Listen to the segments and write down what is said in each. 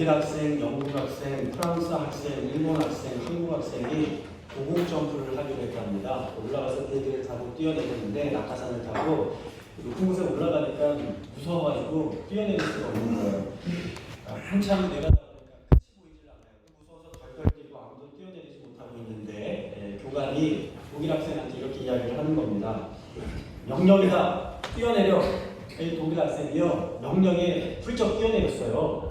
독일 학생, 영국 학생, 프랑스 학생, 일본 학생, 한국 학생이 고공 점프를 하기로 했답니다. 올라가서 비행기를 타고 뛰어내렸는데 낙하산을 타고 높은 곳에 올라가니까 무서워가지고 뛰어내릴 수가 없는 거예요. 한참 내려다 보니까 끝이 보이질 않아요. 무서워서 덜덜 뛰고 아무도 뛰어내리지 못하고 있는데 교관이 독일 학생한테 이렇게 이야기를 하는 겁니다. 명령이다. 뛰어내려. 독일 학생이요. 명령에 훌쩍 뛰어내렸어요.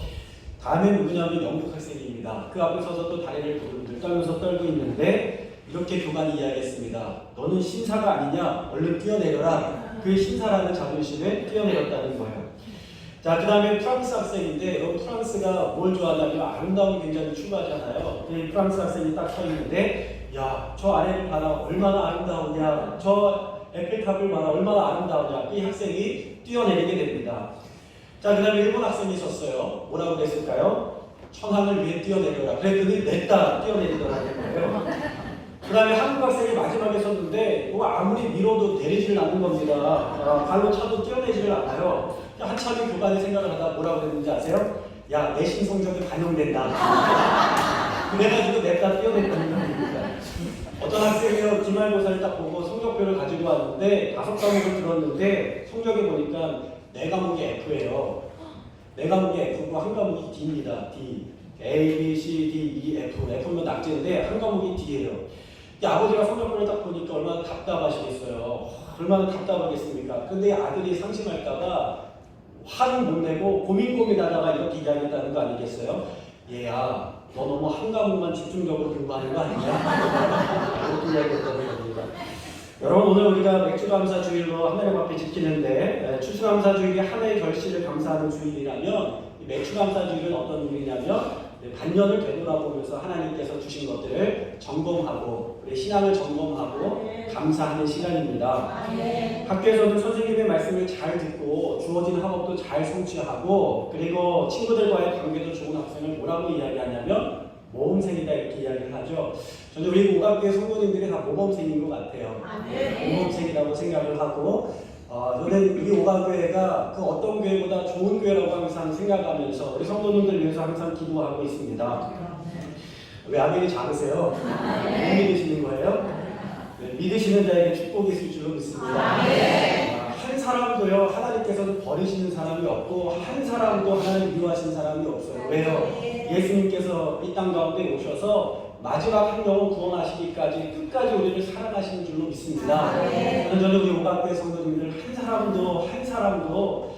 다음에 누구냐면 영국 학생입니다. 그 앞에 서서 또 다리를 부들부들 떨면서 떨고 있는데 이렇게 교관이 이야기했습니다. 너는 신사가 아니냐? 얼른 뛰어내려라. 그 신사라는 자존심에 뛰어내렸다는 거예요. 자, 그 다음에 프랑스 학생인데 프랑스가 뭘 좋아하냐면 아름다움이 굉장히 추구하잖아요. 프랑스 학생이 딱 서 있는데 야, 저 아래를 봐라. 얼마나 아름다우냐. 저 에펠탑을 봐라. 얼마나 아름다우냐. 이 학생이 뛰어내리게 됩니다. 자, 그 다음에 일본 학생이 있었어요. 뭐라고 그랬을까요? 천황을 위해 뛰어내려라. 그랬더니 냈다 뛰어내리더라는 거예요. 그 다음에 한국 학생이 마지막에 섰는데 뭐 아무리 밀어도 내리지를 않는 겁니다. 발로 차도 뛰어내지를 않아요. 한참이 교관이 생각을 하다 뭐라고 그랬는지 아세요? 야, 내신 성적이 반영된다. 그래가지고 냈다 뛰어냈다는 겁니다. 어떤 학생이요, 기말고사를 딱 보고 성적표를 가지고 왔는데 5과목을 들었는데 성적에 보니까 4과목이 F예요. 4과목이 F고 한 과목이 D입니다. D. A, B, C, D, E, F. F면 낙제인데 한 과목이 D예요. 아버지가 성적표를 딱 보니까 얼마나 답답하시겠어요. 얼마나 답답하겠습니까? 근데 아들이 상심할까봐 화는 못 내고 고민하다가 이렇게 이야기했다는 거 아니겠어요? 얘야, 너 너무 한 과목만 집중적으로 공부하는 거 아니야? 이렇게 이야기했다는 겁니다. 여러분, 오늘 우리가 맥주감사주일로 하나님 앞에 지키는데 추수감사주일이 하나의 결실을 감사하는 주일이라면 맥주감사주일은 어떤 주일이냐면 반년을 되돌아보면서 하나님께서 주신 것들을 점검하고 우리 신앙을 점검하고 감사하는 시간입니다. 학교에서는 선생님의 말씀을 잘 듣고 주어진 학업도 잘 성취하고 그리고 친구들과의 관계도 좋은 학생을 뭐라고 이야기하냐면 모범생이다 이렇게 이야기를 하죠. 저는 우리 오각교회 성도님들이 다 모범생인 것 같아요. 모범생이라고 생각을 하고 저는 우리 오각교회가 그 어떤 교회보다 좋은 교회라고 항상 생각하면서 우리 성도님들 위해서 항상 기도하고 있습니다. 왜 아멘이 작으세요? 못 믿으시는 거예요? 네, 믿으시는 자에게 축복이 있을 줄로 믿습니다. 한 사람도요, 하나님께서는 버리시는 사람이 없고 한 사람도 하나님 미워하시는 사람이 없어요. 왜요? 예수님께서 이 땅 가운데 오셔서 마지막 한 영혼 구원하시기까지 끝까지 우리를 사랑하시는 줄로 믿습니다. 저는 우리 오각교회 성도님들 한 사람도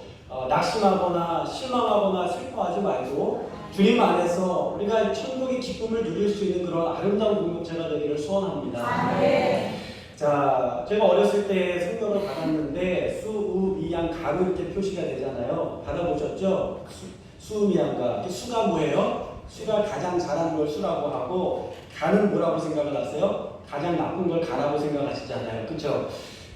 낙심하거나 실망하거나 슬퍼하지 말고 주님 안에서 우리가 천국의 기쁨을 누릴 수 있는 그런 아름다운 공동체가 되기를 소원합니다. 자, 제가 어렸을 때 성경을 받았는데 수, 우, 미, 양, 가로 이렇게 표시가 되잖아요. 받아보셨죠? 수, 미, 양가. 수가 뭐예요? 수가 가장 잘하는 걸 수라고 하고 가는 뭐라고 생각을 하세요? 가장 나쁜 걸 가라고 생각하시잖아요. 그렇죠?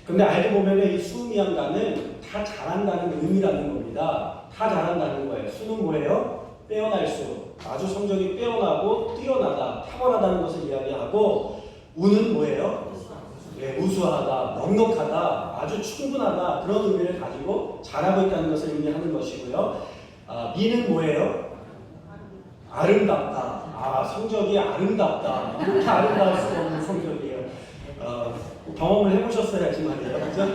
근데 알고 보면 이 수, 미, 양가는 다 잘한다는 의미라는 겁니다. 다 잘한다는 거예요. 수는 뭐예요? 빼어날 수. 아주 성적이 빼어나고 뛰어나다, 탁월하다는 것을 이야기하고 우는 뭐예요? 네, 우수하다, 넉넉하다, 아주 충분하다 그런 의미를 가지고 잘하고 있다는 것을 의미하는 것이고요. 미는 뭐예요? 아름답다. 성적이 아름답다. 이렇게 아름다울 수 없는 성적이에요. 경험을 해보셨어야지 말이에요. 그죠?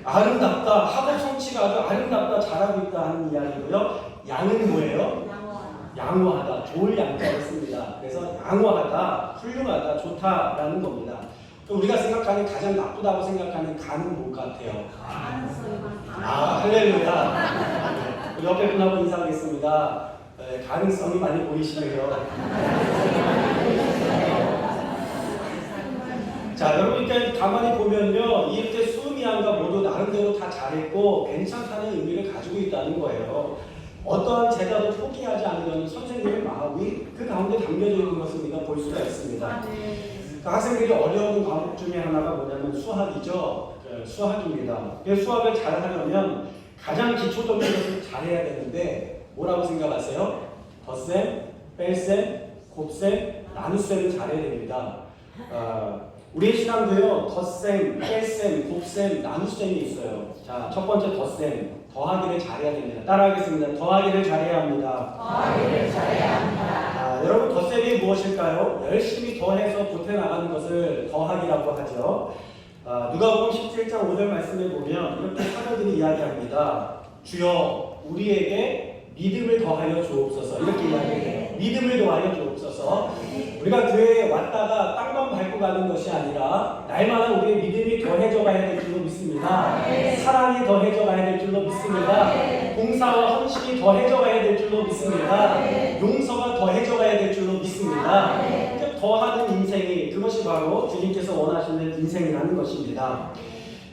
아름답다. 학업 성취가 아주 아름답다. 잘하고 있다 하는 이야기고요. 양은 뭐예요? 양호하다. 좋을 양자를 씁니다. 그래서 양호하다, 훌륭하다, 좋다라는 겁니다. 우리가 생각하는 가장 나쁘다고 생각하는 간은 뭘 같아요? 할렐루야. 우리 옆에 분하고 인사하겠습니다. 가능성이 많이 보이시네요. 자, 여러분 그러니까 가만히 보면요, 이렇게 수미양과 모두 나름대로 다 잘했고 괜찮다는 의미를 가지고 있다는 거예요. 어떠한 제자도 포기하지 않으려는 선생님의 마음이 그 가운데 담겨져 있는 것을 우리가 볼 수가 있습니다. 학생들이 어려운 과목 중에 하나가 뭐냐면 수학이죠. 수학입니다. 수학을 잘하려면 가장 기초적인 것을 잘해야 되는데 뭐라고 생각하세요? 덧셈, 뺄셈, 곱셈, 나눗셈을 잘해야 됩니다. 우리의 신앙도요, 덧셈, 뺄셈, 곱셈, 나눗셈이 있어요. 자, 첫 번째 덧셈, 더하기를 잘해야 됩니다. 따라하겠습니다. 더하기를 잘해야 합니다. 더하기를 덧셈이 무엇일까요? 열심히 더해서 보태나가는 것을 더하기라고 하죠. 누가복음 17장 5절 말씀에 보면 이렇게 사도들이 이야기합니다. 주여 우리에게 믿음을 더하여 주옵소서. 이렇게 이야기해요. 믿음을 더하여 주옵소서. 우리가 교회에 왔다가 땅만 밟고 가는 것이 아니라 날마다 우리의 믿음이 더해져 가야 될 줄로 믿습니다. 사랑이 더해져 가야 될 줄로 믿습니다. 봉사와 헌신이 더해져 가야 될 줄로 믿습니다. 용서가 더해져 가야 될 줄로 믿습니다. 더하는 인생이, 그것이 바로 주님께서 원하시는 인생이라는 것입니다.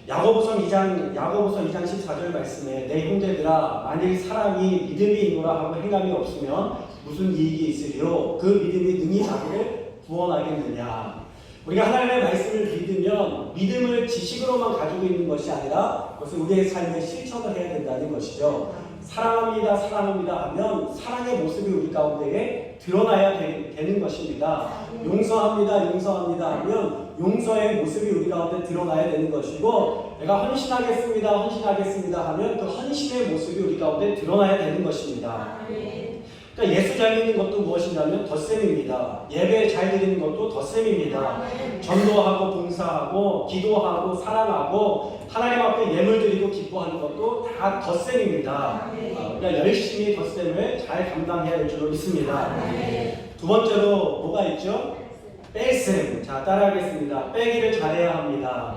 야고보서 2장 14절 말씀에 내 형제들아 만일 사람이 믿음이 있노라 하고 행함이 없으면 무슨 이익이 있으리요? 그 믿음이 능히 자기를 구원하겠느냐. 우리가 하나님의 말씀을 믿으면 믿음을 지식으로만 가지고 있는 것이 아니라 그것을 우리의 삶에 실천을 해야 된다는 것이죠. 사랑합니다 사랑합니다 하면 사랑의 모습이 우리 가운데에 드러나야 되는 것입니다. 용서합니다 용서합니다 하면 용서의 모습이 우리 가운데 드러나야 되는 것이고, 내가 헌신하겠습니다 헌신하겠습니다 하면 그 헌신의 모습이 우리 가운데 드러나야 되는 것입니다. 그러니까 예수 잘 믿는 것도 무엇이냐면 덧셈입니다. 예배 잘 드리는 것도 덧셈입니다. 전도하고 봉사하고 기도하고 사랑하고 하나님 앞에 예물 드리고 기뻐하는 것도 다 덧셈입니다. 그러니까 열심히 덧셈을 잘 감당해야 될 줄로 믿습니다. 두 번째로 뭐가 있죠? 뺄셈. 자, 따라하겠습니다. 빼기를 잘해야 합니다.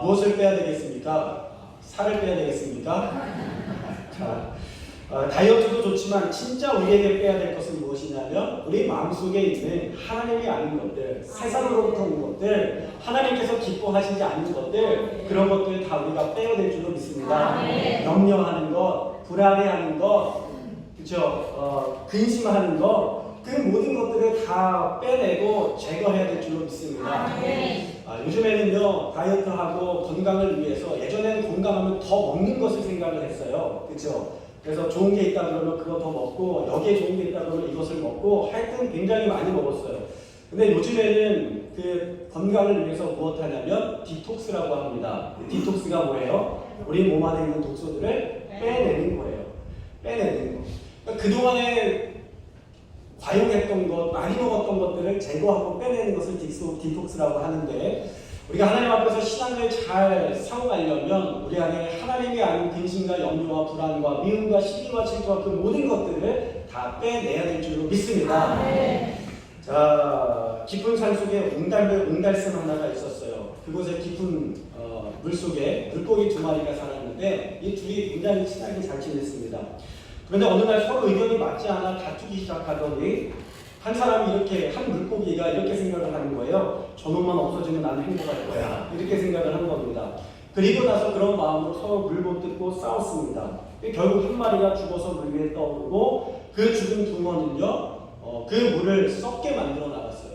무엇을 빼야 되겠습니까? 살을 빼야 되겠습니까? 자, 다이어트도 좋지만 진짜 우리에게 빼야 될 것은 무엇이냐면 우리 마음속에 있는 하나님이 아닌 것들, 세상으로부터 온 것들, 하나님께서 기뻐하시지 않는 것들, 그런 것들 다 우리가 빼야 될 줄로 믿습니다. 염려하는 것, 불안해하는 것, 그렇죠? 근심하는 것, 그 모든 것들을 다 빼내고 제거해야 될 줄로 믿습니다. 요즘에는요 다이어트하고 건강을 위해서, 예전에는 건강하면 더 먹는 것을 생각을 했어요. 그렇죠? 그래서 좋은 게 있다 그러면 그거 더 먹고, 여기에 좋은 게 있다 그러면 이것을 먹고, 하여튼 굉장히 많이 먹었어요. 근데 요즘에는 그 건강을 위해서 무엇 하냐면 디톡스라고 합니다. 디톡스가 뭐예요? 우리 몸 안에 있는 독소들을 빼내는 거예요. 빼내는 거. 그러니까 그동안에 과용했던 것, 많이 먹었던 것들을 제거하고 빼내는 것을 디톡스라고 하는데, 우리가 하나님 앞에서 신앙을 잘 사용하려면 우리 안에 하나님이 아닌 근심과 염려와 불안과 미움과 시기와 질투와 그 모든 것들을 다 빼내야 될 줄로 믿습니다. 자, 깊은 산 속에 옹달샘 하나가 있었어요. 그곳에 깊은 물속에 물고기 두 마리가 살았는데 이 둘이 굉장히 친하게 잘 지냈습니다. 그런데 어느 날 서로 의견이 맞지 않아 다투기 시작하더니 한 사람이 한 물고기가 이렇게 생각을 하는 거예요. 저놈만 없어지면 나는 행복할 거야. 이렇게 생각을 한 겁니다. 그리고 나서 그런 마음으로 서로 물 못 뜯고 싸웠습니다. 결국 한 마리가 죽어서 물 위에 떠오르고 그 죽은 붕어는요, 그 물을 썩게 만들어 나갔어요.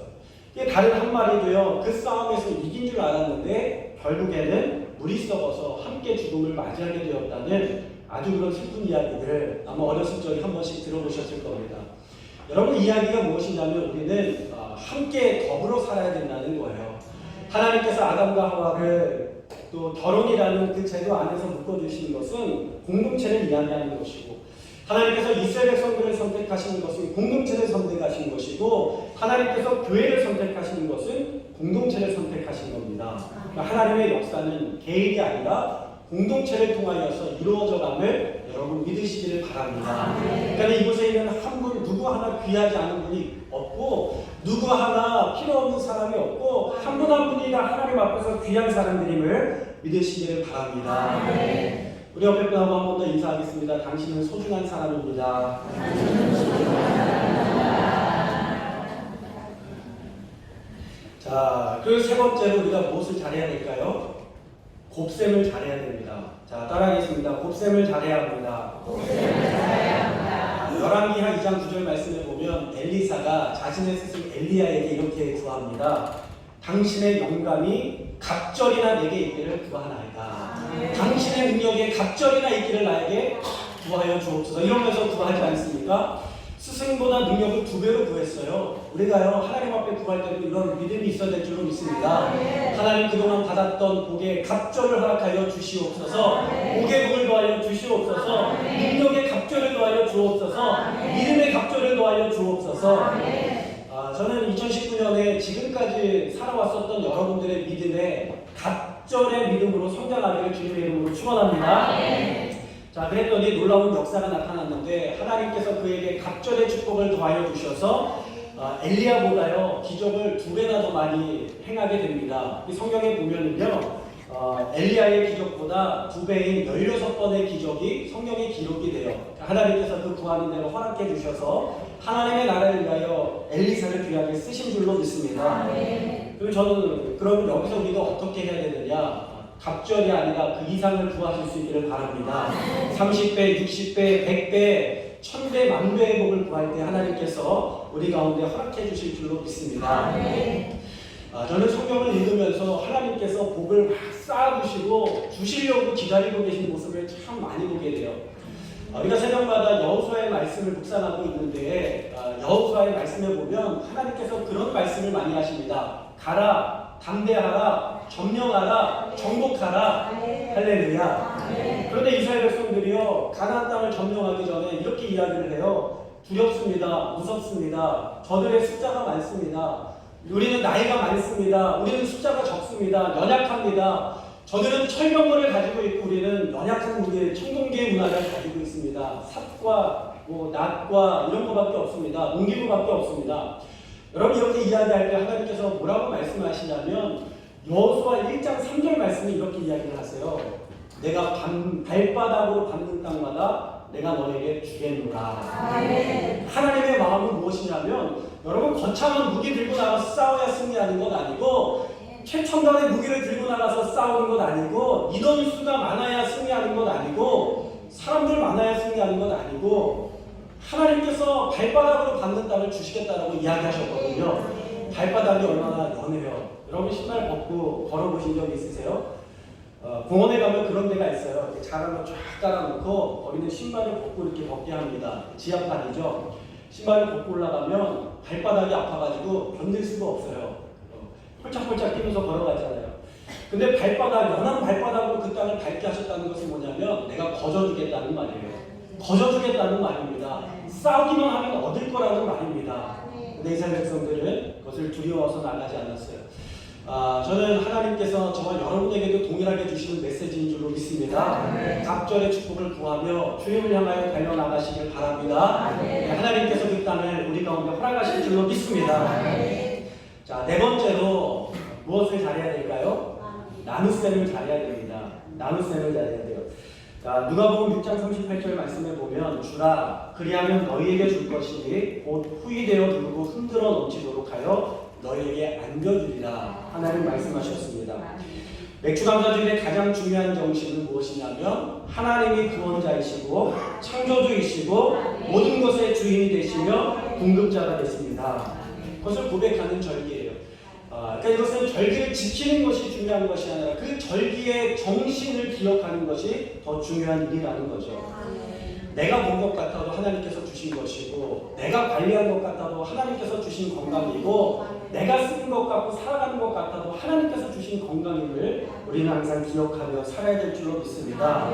다른 한 마리도요, 그 싸움에서 이긴 줄 알았는데 결국에는 물이 썩어서 함께 죽음을 맞이하게 되었다는 아주 그런 슬픈 이야기들 아마 어렸을 적에 한 번씩 들어보셨을 겁니다. 여러분, 이야기가 무엇이냐면 우리는 함께 더불어 살아야 된다는 거예요. 하나님께서 아담과 하와를 또 결혼이라는 그 제도 안에서 묶어주시는 것은 공동체를 이야기하는 것이고, 하나님께서 이스라엘 백성들을 선택하시는 것은 공동체를 선택하신 것이고, 하나님께서 교회를 선택하시는 것은 공동체를 선택하신 겁니다. 그러니까 하나님의 역사는 개인이 아니라 공동체를 통하여서 이루어져감을 여러분 믿으시기를 바랍니다. 그러니까 이곳에 있는 한 분, 누구 하나 귀하지 않은 분이 없고, 누구 하나 필요 없는 사람이 없고, 한 분 한 분이 다 하나님 앞에서 귀한 사람들임을 믿으시기를 바랍니다. 우리 옆에 분하고 한 번 더 인사하겠습니다. 당신은 소중한 사람입니다. 자, 그 세 번째로 우리가 무엇을 잘해야 될까요? 곱셈을 잘해야 됩니다. 자, 따라하겠습니다. 곱셈을 잘해야 합니다. 열왕기하 2장 9절 말씀에 보면 엘리사가 자신의 스승 엘리야에게 이렇게 구합니다. 당신의 영감이 갑절이나 내게 있기를 구하나이다. 당신의 능력에 갑절이나 있기를 나에게 구하여 주옵소서. 이러면서 구하지 않습니까? 스승보다 능력을 2배로 구했어요. 우리가요 하나님 앞에 구할 때도 이런 믿음이 있어야 될 줄로 믿습니다. 하나님 그동안 받았던 복에 갑절을 허락하여 주시옵소서. 복의 복을 더하여 주시옵소서. 능력의 갑절을 더하여 주옵소서. 믿음의 갑절을 더하여 주옵소서. 저는 2019년에 지금까지 살아왔었던 여러분들의 믿음에 갑절의 믿음으로 성장하기를 주님의 이름으로 축원합니다. 자, 그랬더니 놀라운 역사가 나타났는데 하나님께서 그에게 갑절의 축복을 더하여 주셔서 엘리야보다요 기적을 2배나 더 많이 행하게 됩니다. 이 성경에 보면은요 엘리야의 기적보다 2배인 16번의 기적이 성경에 기록이 돼요. 하나님께서 그 구하는 대로 허락해 주셔서 하나님의 나라를 위하여 엘리사를 귀하게 쓰신 줄로 믿습니다. 그리고 저는 그러면 여기서 우리가 어떻게 해야 되느냐? 갑절이 아니라 그 이상을 구하실 수 있기를 바랍니다. 30배, 60배, 100배, 1000배, 만배의 복을 구할 때 하나님께서 우리 가운데 허락해 주실 줄로 믿습니다. 저는 성경을 읽으면서 하나님께서 복을 막 쌓아주시고 주시려고 기다리고 계신 모습을 참 많이 보게 돼요. 우리가 새벽마다 여호수아의 말씀을 묵상하고 있는데 여호수아의 말씀에 보면 하나님께서 그런 말씀을 많이 하십니다. 가라, 담대하라, 점령하라, 정복하라. 할렐루야. 그런데 이스라엘 백성들이요 가나안 땅을 점령하기 전에 이렇게 이야기를 해요. 두렵습니다. 무섭습니다. 저들의 숫자가 많습니다. 우리는 나이가 많습니다. 우리는 숫자가 적습니다. 연약합니다. 저들은 철병거를 가지고 있고 우리는 연약한 무기, 청동기의 문화를 가지고 있습니다. 삽과 낫과 이런 거밖에 없습니다. 옹기구밖에 없습니다. 여러분 이렇게 이야기할 때 하나님께서 뭐라고 말씀하시냐면 여호수아 1장 3절 말씀이 이렇게 이야기를 하세요. 내가 발바닥으로 밟는 땅마다 내가 너에게 주겠노라. 하나님의 마음은 무엇이냐면 여러분 거창한 무기 들고 나가서 싸워야 승리하는 건 아니고 최첨단의 무기를 들고 나가서 싸우는 건 아니고 인원수가 많아야 승리하는 건 아니고 사람들 많아야 승리하는 건 아니고 하나님께서 발바닥으로 밟는 땅을 주시겠다라고 이야기하셨거든요. 발바닥이 얼마나 연해요. 여러분 신발 벗고 걸어보신 적 있으세요? 공원에 가면 그런 데가 있어요. 이렇게 자랑을 쫙 깔아놓고 거기는 신발을 벗고 이렇게 벗게 합니다. 지압판이죠. 신발을 벗고 올라가면 발바닥이 아파가지고 견딜 수가 없어요. 폴짝폴짝 뛰면서 걸어가잖아요. 근데 연한 발바닥으로 그 땅을 밟게 하셨다는 것은 뭐냐면 내가 거저주겠다는 말이에요. 거저주겠다는 말입니다. 싸우기만 하면 얻을 거라는 말입니다. 근데 이스라엘 백성들은 그것을 두려워서 나가지 않았어요. 저는 하나님께서 저와 여러분에게도 동일하게 주시는 메시지인 줄로 믿습니다. 갑절의 축복을 구하며 주님을 향하여 달려나가시길 바랍니다. 하나님께서 그 땅을 우리 가운데 허락하실 줄로 믿습니다. 자, 4번째로 무엇을 잘해야 될까요? 나눗셈을 잘해야 됩니다. 나눗셈을 잘해야 돼요. 자, 누가복음 6장 38절 말씀에 보면 주라 그리하면 너희에게 줄 것이니 곧 후이되어 두르고 흔들어 넘치도록 하여 너희에게 안겨주리라. 하나님 말씀하셨습니다. 맥주감사주일의 가장 중요한 정신은 무엇이냐면 하나님이 구원자이시고 창조주이시고 모든 것의 주인이 되시며 공급자가 되십니다. 그것을 고백하는 절기예요. 그러니까 이것은 절기를 지키는 것이 중요한 것이 아니라 그 절기의 정신을 기억하는 것이 더 중요한 일이라는 거죠. 내가 본 것 같아도 하나님께서 주신 것이고 내가 관리한 것 같아도 하나님께서 주신 건강이고 내가 쓰는 것 같고 살아가는 것 같아도 하나님께서 주신 건강임을 우리는 항상 기억하며 살아야 될 줄로 믿습니다.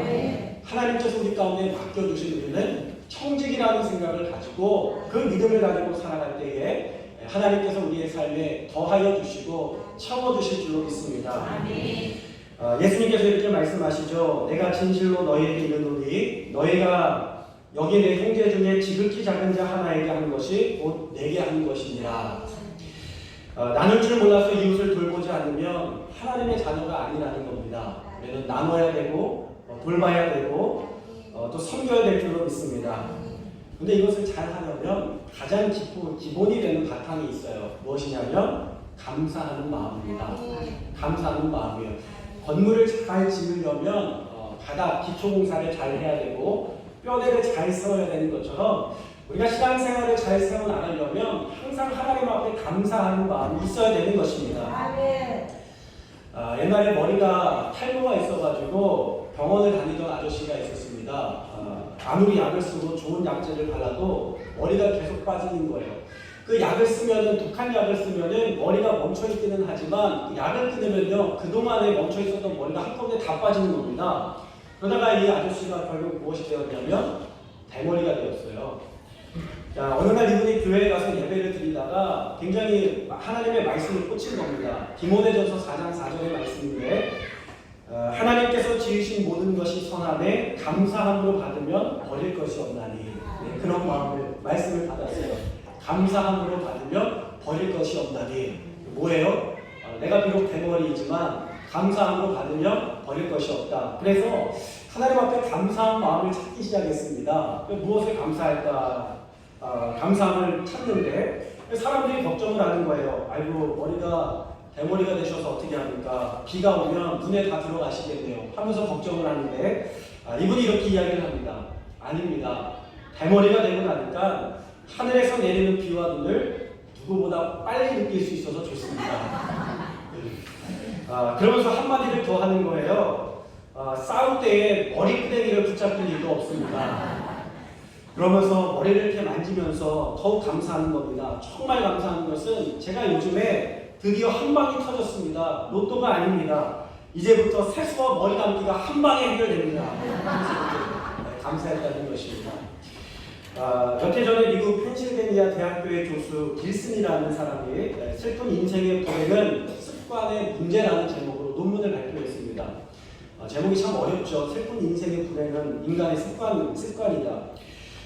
하나님께서 우리 가운데 맡겨주신 우리는 청직이라는 생각을 가지고 그 믿음을 가지고 살아갈 때에 하나님께서 우리의 삶에 더하여 주시고 채워주실 줄로 믿습니다. 예수님께서 이렇게 말씀하시죠. 내가 진실로 너희에게 이르노니 너희가 여기 내 형제 중에 지극히 작은 자 하나에게 한 것이 곧 내게 한 것이니라. 나눌 줄 몰라서 이웃을 돌보지 않으면 하나님의 자녀가 아니라는 겁니다. 우리는 나눠야 되고 돌봐야 되고 또 섬겨야 될 줄로 믿습니다. 근데 이것을 잘 하려면 가장 기본이 되는 바탕이 있어요. 무엇이냐면 감사하는 마음입니다. 감사하는 마음이에요. 건물을 잘 지으려면 바닥 기초공사를 잘 해야 되고 뼈대를 잘 세워야 되는 것처럼 우리가 신앙생활을 잘 세워나가려면 항상 하나님 앞에 감사하는 마음이 있어야 되는 것입니다. 옛날에 머리가 탈모가 있어가지고 병원을 다니던 아저씨가 있었습니다. 아무리 약을 쓰고 좋은 약재를 발라도 머리가 계속 빠지는 거예요. 그 약을 쓰면은, 독한 약을 쓰면은 머리가 멈춰있기는 하지만 그 약을 끊으면요, 그동안에 멈춰있었던 머리가 한꺼번에 다 빠지는 겁니다. 그러다가 이 아저씨가 결국 무엇이 되었냐면 대머리가 되었어요. 자, 어느 날 이분이 교회에 가서 예배를 드리다가 굉장히 하나님의 말씀을 꽂힌 겁니다. 디모데전서 4장 4절의 말씀인데, 하나님께서 지으신 모든 것이 선함에 감사함으로 받으면 버릴 것이 없나니. 네, 그런 말씀을 받았어요. 감사함으로 받으면 버릴 것이 없나니. 뭐예요? 내가 비록 대머리이지만 감사함으로 받으면 버릴 것이 없다. 그래서 하나님 앞에 감사한 마음을 찾기 시작했습니다. 무엇을 감사할까? 감사함을 찾는데 사람들이 걱정을 하는 거예요. 아이고, 머리가 대머리가 되셔서 어떻게 합니까? 비가 오면 눈에 다 들어가시겠네요 하면서 걱정을 하는데, 이분이 이렇게 이야기를 합니다. 아닙니다. 대머리가 되고 나니까 하늘에서 내리는 비와 눈을 누구보다 빨리 느낄 수 있어서 좋습니다. 그러면서 한마디를 더 하는 거예요. 싸울 때에 머리끄댕이를 붙잡힐 일도 없습니다. 그러면서 머리를 이렇게 만지면서 더욱 감사하는 겁니다. 정말 감사한 것은 제가 요즘에 드디어 한 방이 터졌습니다. 로또가 아닙니다. 이제부터 세수와 머리 감기가 한 방에 해결됩니다. 감사했다는 것입니다. 몇 해 전에 미국 펜실베니아 대학교의 교수 길슨이라는 사람이 슬픈 인생의 불행은 습관의 문제라는 제목으로 논문을 발표했습니다. 제목이 참 어렵죠. 슬픈 인생의 불행은 인간의 습관이다.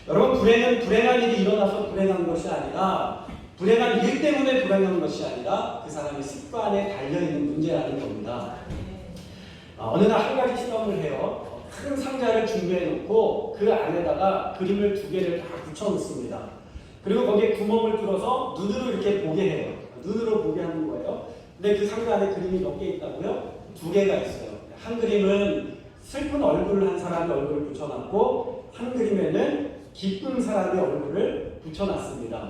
여러분, 불행은 불행한 일이 일어나서 불행한 것이 아니라, 불행한 일 때문에 불행한 것이 아니라 그 사람의 습관에 달려있는 문제라는 겁니다. 어느 날 한 가지 실험을 해요. 큰 상자를 준비해 놓고 그 안에다가 그림을 2개를 다 붙여 놓습니다. 그리고 거기에 구멍을 뚫어서 눈으로 이렇게 보게 해요. 눈으로 보게 하는 거예요. 근데 그 상자 안에 그림이 몇 개 있다고요? 2개가 있어요. 한 그림은 슬픈 얼굴을 한 사람의 얼굴을 붙여놨고, 한 그림에는 기쁜 사람의 얼굴을 붙여놨습니다.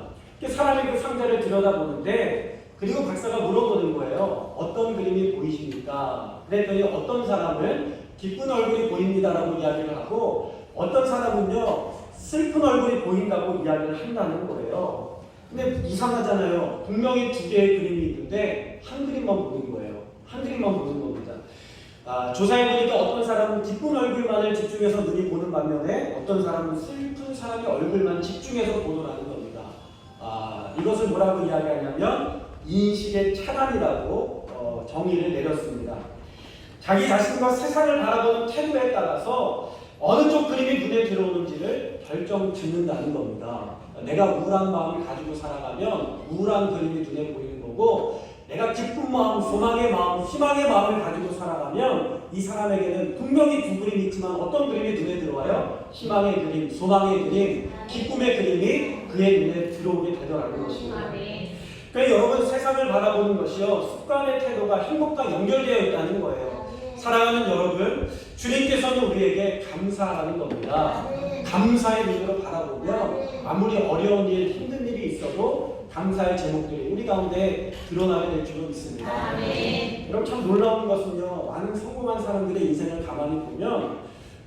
사람이 그 상자를 들여다보는데, 그리고 박사가 물어보는 거예요. 어떤 그림이 보이십니까? 그랬더니 어떤 사람은 기쁜 얼굴이 보입니다라고 이야기를 하고, 어떤 사람은요 슬픈 얼굴이 보인다고 이야기를 한다는 거예요. 근데 이상하잖아요. 분명히 2개의 그림이 있는데 한 그림만 보는 거예요. 한 그림만 보는 겁니다. 조사해보니까 어떤 사람은 기쁜 얼굴만을 집중해서 눈이 보는 반면에 어떤 사람은 슬픈 사람의 얼굴만 집중해서 보더라는 겁니다. 이것을 뭐라고 이야기하냐면 인식의 차단이라고 정의를 내렸습니다. 자기 자신과 세상을 바라보는 태도에 따라서 어느 쪽 그림이 눈에 들어오는지를 결정 짓는다는 겁니다. 내가 우울한 마음을 가지고 살아가면 우울한 그림이 눈에 보이는 거고, 내가 기쁜 마음, 소망의 마음, 희망의 마음을 가지고 살아가면 이 사람에게는 분명히 2 그림이 있지만 어떤 그림이 눈에 들어와요? 희망의 그림, 소망의 그림, 기쁨의 그림이 그의 눈에 들어오게 되더라는 것입니다. 그러니까 여러분, 세상을 바라보는 것이요, 습관의 태도가 행복과 연결되어 있다는 거예요. 사랑하는 여러분, 주님께서는 우리에게 감사하라는 겁니다. 감사의 눈으로 바라보면 아무리 어려운 일, 힘든 일이 있어도 감사의 제목들이 우리 가운데 드러나게 될 줄로 믿습니다. 여러분, 참 놀라운 것은요, 많은 성공한 사람들의 인생을 가만히 보면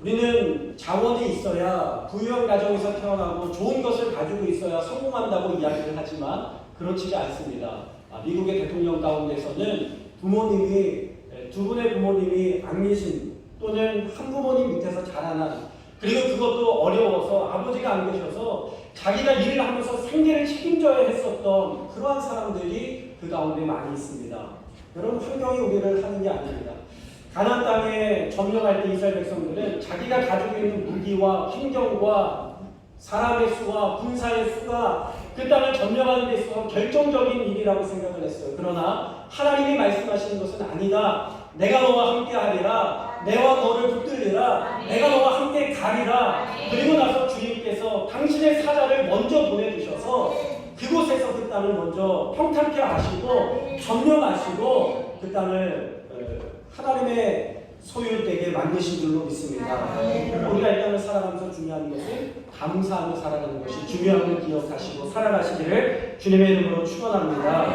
우리는 자원이 있어야, 부유한 가정에서 태어나고 좋은 것을 가지고 있어야 성공한다고 이야기를 하지만 그렇지 않습니다. 미국의 대통령 가운데서는 부모님이, 2분의 부모님이 안 계신, 또는 한 부모님 밑에서 자라난, 그리고 그것도 어려워서 아버지가 안 계셔서 자기가 일을 하면서 생계를 책임져야 했었던 그러한 사람들이 그 가운데 많이 있습니다. 여러분, 환경이 우리를 하는 게 아닙니다. 가나안 땅에 점령할 때 이스라엘 백성들은 자기가 가지고 있는 무기와 환경과 사람의 수와 군사의 수가 그 땅을 점령하는 데 있어서 결정적인 일이라고 생각을 했어요. 그러나 하나님이 말씀하시는 것은 아니다. 내가 너와 함께 하리라. 내와 너를 붙들리라. 내가 너와 함께 가리라. 그리고 나서 주님께서 당신의 사자를 먼저 보내주셔서 그곳에서 그 땅을 먼저 평탄케 하시고 점령하시고 그 땅을 하나님의 소유되게 만드신 줄로 믿습니다. 우리가 이 땅을 살아가면서 중요한 것은 감사하며 살아가는 것이 중요함을 기억하시고 살아가시기를 주님의 이름으로 축원합니다.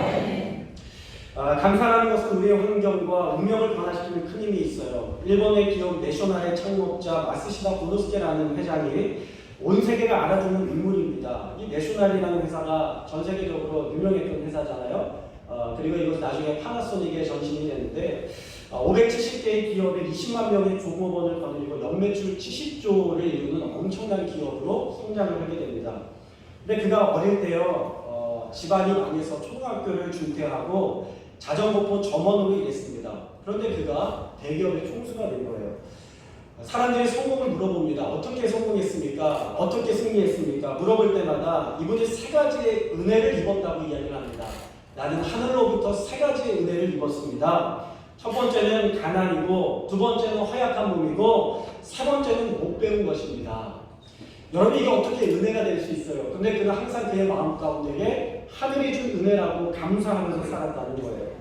감사라는 것은 우리의 환경과 운명을 변화시키는 큰 힘이 있어요. 일본의 기업 내셔널의 창업자 마스시다 고노스케라는 회장이 온 세계가 알아주는 인물입니다. 이 내셔널이라는 회사가 전 세계적으로 유명했던 회사잖아요. 그리고 이것이 나중에 파나소닉에 전신이 됐는데 570개의 기업에 20만 명의 종업원을 거느리고 연매출 70조를 이루는 엄청난 기업으로 성장을 하게 됩니다. 근데 그가 어릴 때요, 집안이 망해서 초등학교를 중퇴하고 자전거포 점원으로 일했습니다. 그런데 그가 대기업의 총수가 된 거예요. 사람들이 성공을 물어봅니다. 어떻게 성공했습니까? 어떻게 승리했습니까? 물어볼 때마다 이분이 세 가지의 은혜를 입었다고 이야기를 합니다. 나는 하늘로부터 세 가지의 은혜를 입었습니다. 첫 번째는 가난이고, 두 번째는 허약한 몸이고, 세 번째는 못 배운 것입니다. 여러분, 이게 어떻게 은혜가 될 수 있어요? 근데 그는 항상 그의 마음 가운데에 하늘이 준 은혜라고 감사하면서 살았다는 거예요.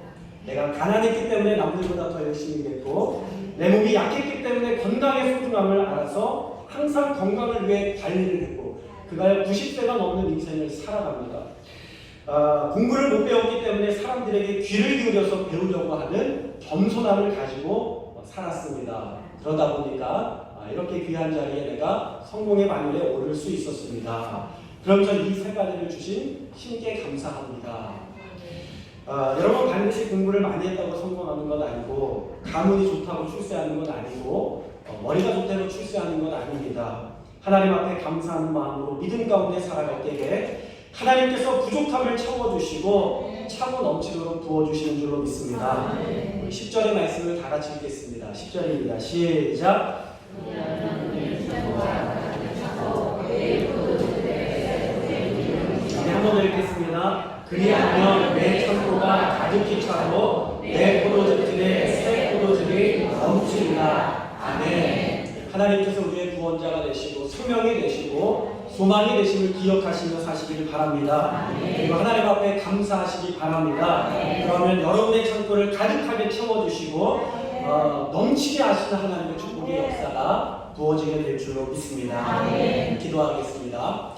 내가 가난했기 때문에 남들보다 더 열심히 했고, 내 몸이 약했기 때문에 건강의 소중함을 알아서 항상 건강을 위해 관리를 했고, 그가 90세가 넘는 인생을 살아갑니다. 공부를 못 배웠기 때문에 사람들에게 귀를 기울여서 배우려고 하는 겸손함을 가지고 살았습니다. 그러다 보니까 이렇게 귀한 자리에 내가 성공의 바늘에 오를 수 있었습니다. 그러면서 이 세 가지를 주신 신께 감사합니다. 여러분, 반드시 공부를 많이 했다고 성공하는 건 아니고, 가문이 좋다고 출세하는 건 아니고, 머리가 좋다고 출세하는 건 아닙니다. 하나님 앞에 감사하는 마음으로 믿음 가운데 살아갈 때에 하나님께서 부족함을 채워주시고 차고 넘치도록 부어주시는 줄로 믿습니다. 우리 10절의 말씀을 다 같이 읽겠습니다. 10절입니다. 시작! 한 번 더 읽겠습니다. 그리하면 내 창고가 가득히 차고 내 포도즙들에 새 포도즙이 넘치리라. 아멘. 하나님께서 우리의 구원자가 되시고 소명이 되시고 소망이 되심을 기억하시며 사시기를 바랍니다. 그리고 하나님 앞에 감사하시기 바랍니다. 그러면 여러분의 창고를 가득하게 채워주시고 넘치게 하시는 하나님의 축복의 역사가 부어지게 될 줄로 믿습니다. 기도하겠습니다.